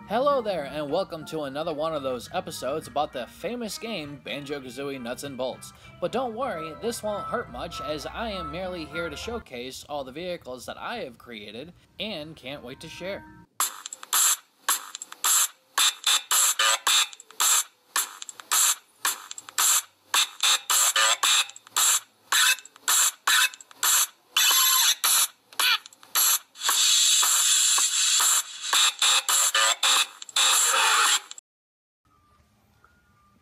Hello there, and welcome to another one of those episodes about the famous game Banjo-Kazooie Nuts and Bolts. But don't worry, this won't hurt much, as I am merely here to showcase all the vehicles that I have created and can't wait to share.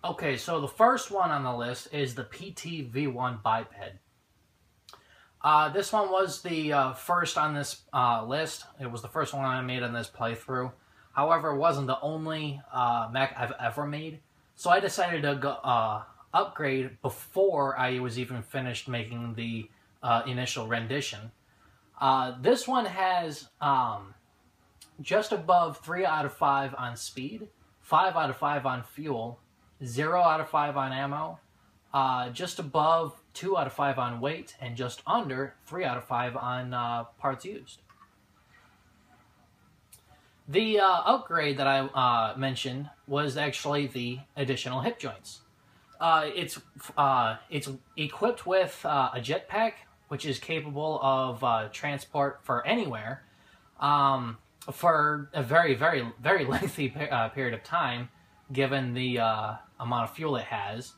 Okay, so the first one on the list is the PTV1 Biped. This one was the first on this list. It was the first one I made on this playthrough. However, it wasn't the only mech I've ever made. So I decided to go, upgrade before I was even finished making the initial rendition. This one has just above 3 out of 5 on speed, 5 out of 5 on fuel, 0 out of 5 on ammo, just above 2 out of 5 on weight, and just under 3 out of 5 on parts used. The upgrade that I mentioned was actually the additional hip joints. It's equipped with a jetpack, which is capable of transport for anywhere for a very, very, very lengthy period of time, given the amount of fuel it has.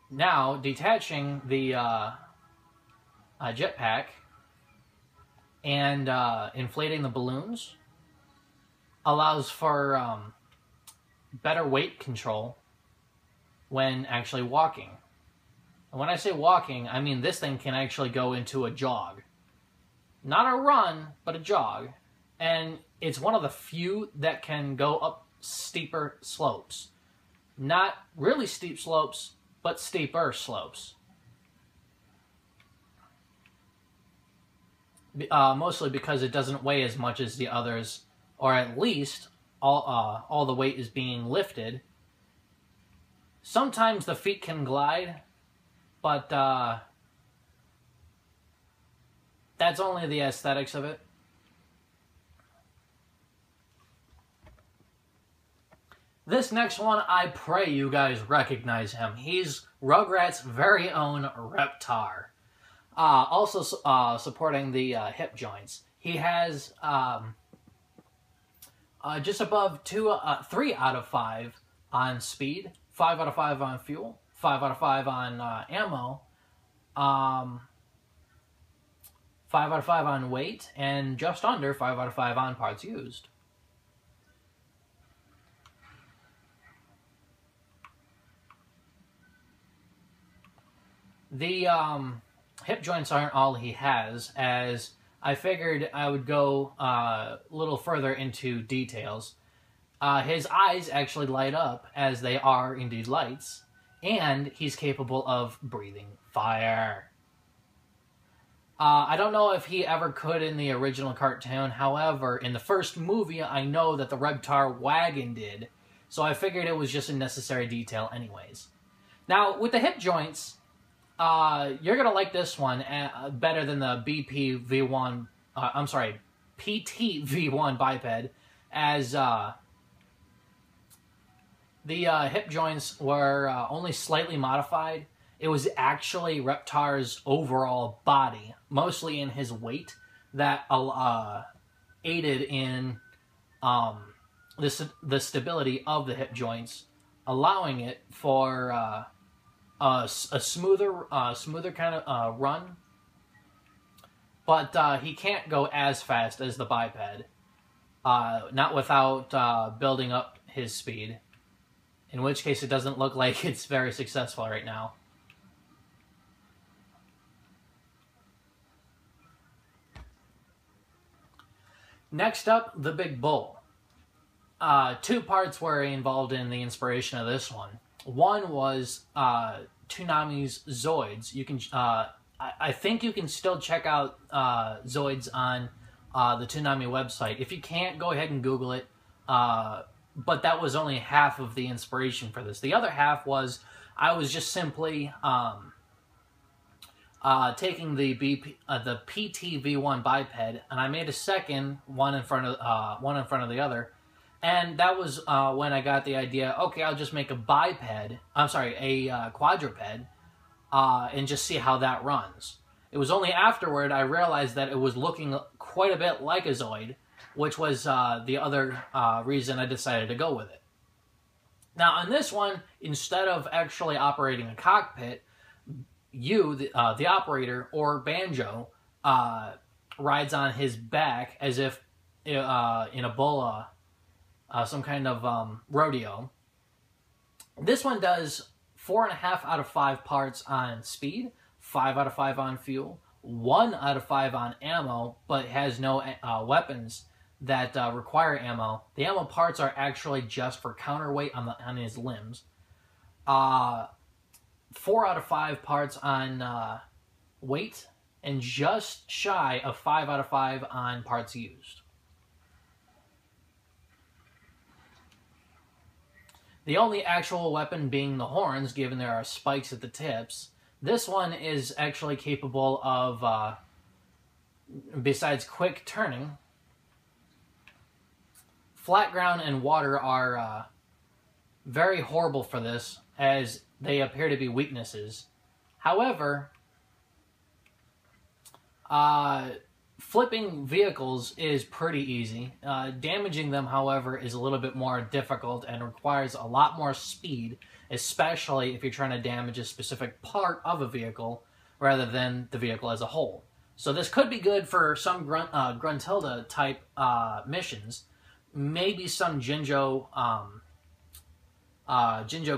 Now, detaching the jetpack and inflating the balloons allows for better weight control when actually walking. And when I say walking, I mean this thing can actually go into a jog. Not a run, but a jog. And it's one of the few that can go up steeper slopes. Not really steep slopes, but steeper slopes. Mostly because it doesn't weigh as much as the others, or at least all the weight is being lifted. Sometimes the feet can glide, but that's only the aesthetics of it. This next one, I pray you guys recognize him. He's Rugrats' very own Reptar. Also supporting the hip joints. He has just above 3 out of 5 on speed, 5 out of 5 on fuel, 5 out of 5 on ammo, 5 out of 5 on weight, and just under 5 out of 5 on parts used. The hip joints aren't all he has, as I figured I would go a little further into details. His eyes actually light up, as they are indeed lights, and he's capable of breathing fire. I don't know if he ever could in the original cartoon, however, in the first movie I know that the Reptar wagon did, so I figured it was just a necessary detail anyways. Now, with the hip joints, you're gonna like this one better than the PTV1 Biped, as the hip joints were only slightly modified. It was actually Reptar's overall body, mostly in his weight, that aided in the stability of the hip joints, allowing it for a smoother kind of run, but he can't go as fast as the biped, not without building up his speed, in which case it doesn't look like it's very successful right now. Next up, the Big Bull. 2 parts were involved in the inspiration of this one. One was Toonami's Zoids. You can, I think you can still check out Zoids on the Toonami website. If you can't, go ahead and Google it. But that was only half of the inspiration for this. The other half was I was just simply taking the PTV1 Biped, and I made a second one in front of the other, and that was when I got the idea. Okay, I'll just make a quadruped, and just see how that runs. It was only afterward I realized that it was looking quite a bit like a Zoid, which was the other reason I decided to go with it. Now, on this one, instead of actually operating a cockpit, you, the operator, or Banjo, rides on his back as if in a bull, some kind of rodeo. This one does 4.5 out of 5 parts on speed, 5 out of 5 on fuel, 1 out of 5 on ammo, but has no weapons that require ammo. The ammo parts are actually just for counterweight on his limbs. 4 out of 5 parts on weight, and just shy of 5 out of 5 on parts used. The only actual weapon being the horns, given there are spikes at the tips. This one is actually capable of, besides quick turning, flat ground and water are very horrible for this, as they appear to be weaknesses. However, flipping vehicles is pretty easy. Damaging them, however, is a little bit more difficult and requires a lot more speed, especially if you're trying to damage a specific part of a vehicle rather than the vehicle as a whole. So this could be good for some Gruntilda type missions, maybe some Jinjo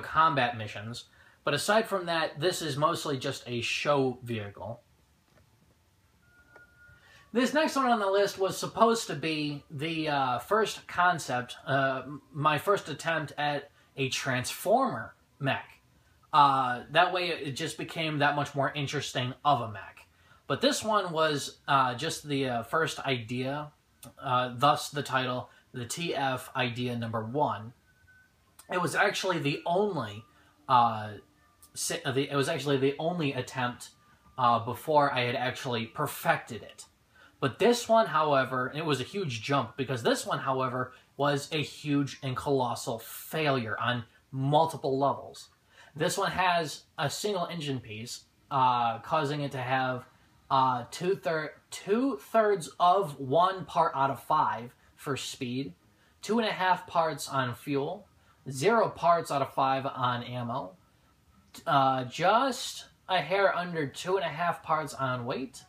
combat missions, but aside from that, this is mostly just a show vehicle. This next one on the list was supposed to be the first concept, my first attempt at a Transformer mech. That way it just became that much more interesting of a mech. But this one was just the first idea, thus the title, the TF idea number 1. It was actually the only attempt before I had actually perfected it. But this one, however, it was a huge jump, because this one, however, was a huge and colossal failure on multiple levels. This one has a single engine piece, causing it to have two-thirds of 1 part out of 5 for speed, 2.5 parts on fuel, 0 parts out of 5 on ammo, just a hair under 2.5 parts on weight,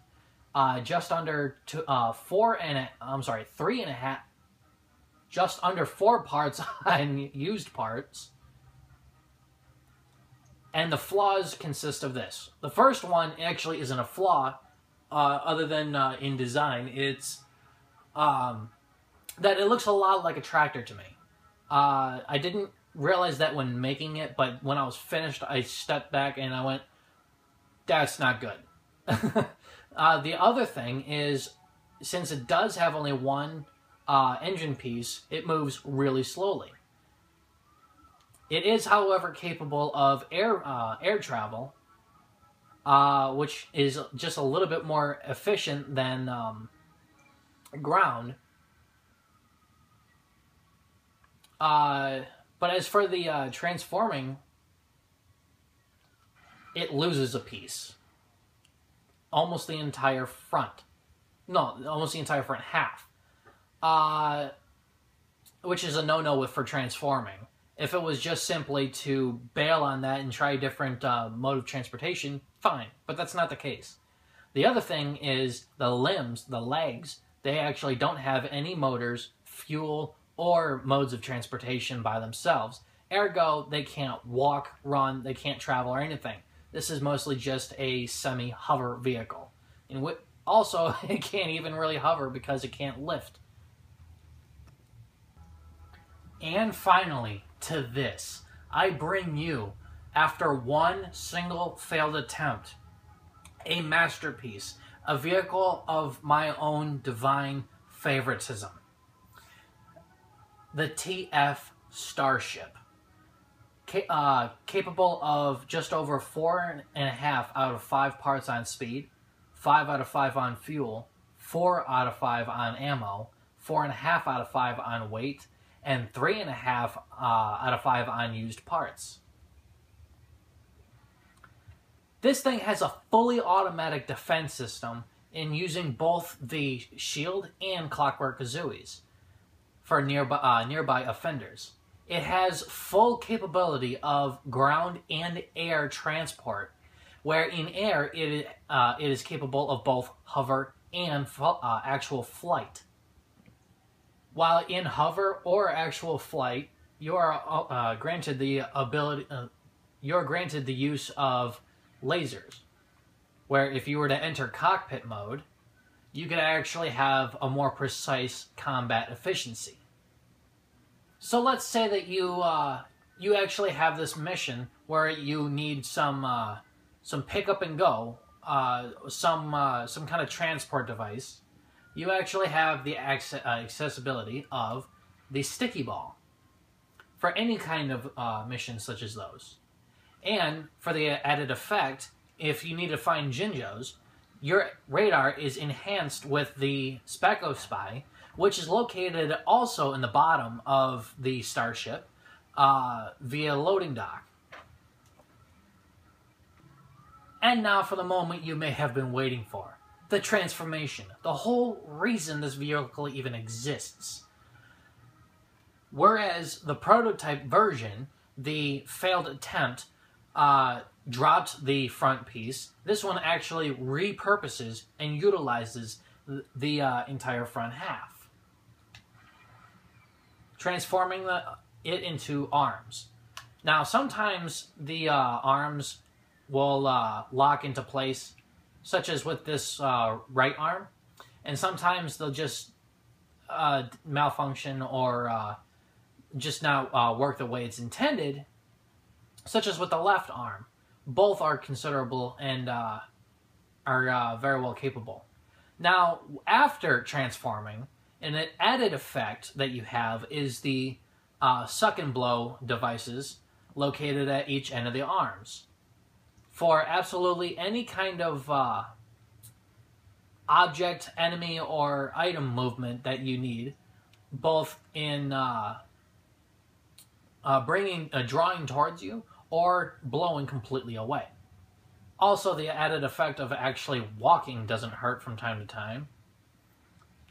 just under 3.5, just under 4 parts on used parts. And the flaws consist of this. The first one actually isn't a flaw, other than in design. It's that it looks a lot like a tractor to me. I didn't realize that when making it, but when I was finished, I stepped back and I went, that's not good. The other thing is, since it does have only 1 engine piece, it moves really slowly. It is, however, capable of air travel, which is just a little bit more efficient than ground. But as for the transforming, it loses a piece. Almost the entire front. No, almost the entire front half. Which is a no-no for transforming. If it was just simply to bail on that and try a different mode of transportation, fine. But that's not the case. The other thing is the limbs, the legs, they actually don't have any motors, fuel, or modes of transportation by themselves. Ergo, they can't walk, run, they can't travel, or anything. This is mostly just a semi-hover vehicle. And also, it can't even really hover because it can't lift. And finally, to this, I bring you, after 1 single failed attempt, a masterpiece, a vehicle of my own divine favoritism. The TF Starship. capable of just over 4.5 out of 5 parts on speed, 5 out of 5 on fuel, 4 out of 5 on ammo, 4.5 out of 5 on weight, and 3.5 out of 5 on used parts. This thing has a fully automatic defense system in using both the shield and Clockwork Kazooies for nearby offenders. It has full capability of ground and air transport, where in air it is capable of both hover and actual flight. While in hover or actual flight, you are granted the use of lasers, where if you were to enter cockpit mode, you could actually have a more precise combat efficiency. So let's say that you actually have this mission where you need some pick up and go, some kind of transport device. You actually have the accessibility of the sticky ball for any kind of mission such as those. And for the added effect, if you need to find Jinjos, your radar is enhanced with the Specco Spy, which is located also in the bottom of the starship via loading dock. And now for the moment you may have been waiting for. The transformation. The whole reason this vehicle even exists. Whereas the prototype version, the failed attempt, dropped the front piece, this one actually repurposes and utilizes the entire front half, transforming it into arms. Now, sometimes the arms will lock into place, such as with this right arm, and sometimes they'll just malfunction or just not work the way it's intended, such as with the left arm. Both are considerable and are very well capable. Now, after transforming, an added effect that you have is the suck and blow devices located at each end of the arms. For absolutely any kind of object, enemy, or item movement that you need, both in drawing towards you or blowing completely away. Also, the added effect of actually walking doesn't hurt from time to time.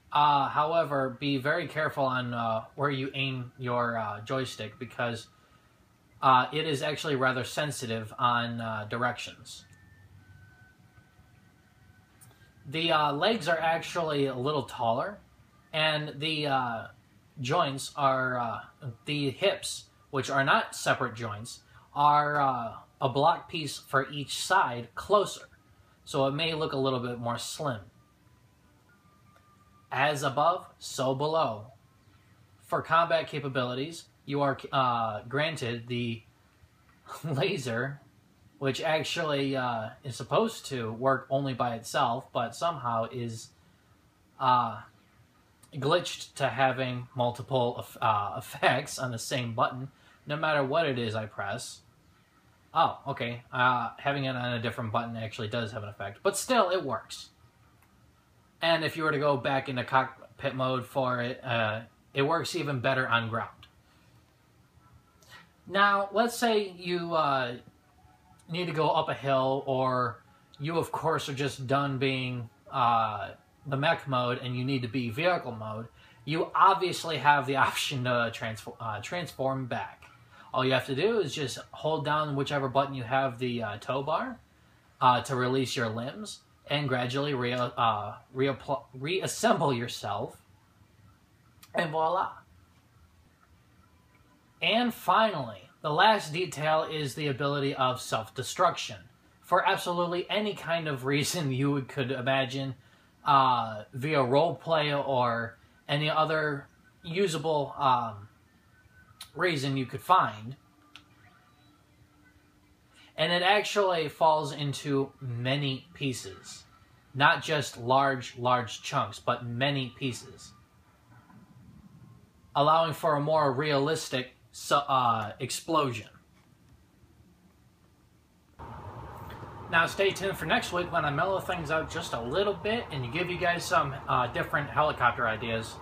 However, be very careful on where you aim your joystick, because it is actually rather sensitive on directions. The legs are actually a little taller, and the joints are, the hips, which are not separate joints, are a block piece for each side closer, so it may look a little bit more slim. As above, so below. For combat capabilities, you are granted the laser, which actually is supposed to work only by itself, but somehow is glitched to having multiple effects on the same button, no matter what it is I press. Oh, okay. Having it on a different button actually does have an effect, but still, it works. And if you were to go back into cockpit mode for it, it works even better on ground. Now, let's say you need to go up a hill, or you, of course, are just done being the mech mode and you need to be vehicle mode. You obviously have the option to transform back. All you have to do is just hold down whichever button you have the tow bar to release your limbs, and gradually reassemble yourself, and voila. And finally, the last detail is the ability of self-destruction. For absolutely any kind of reason you could imagine, via roleplay or any other usable reason you could find. And it actually falls into many pieces. Not just large chunks, but many pieces. Allowing for a more realistic explosion. Now stay tuned for next week when I mellow things out just a little bit and give you guys some different helicopter ideas.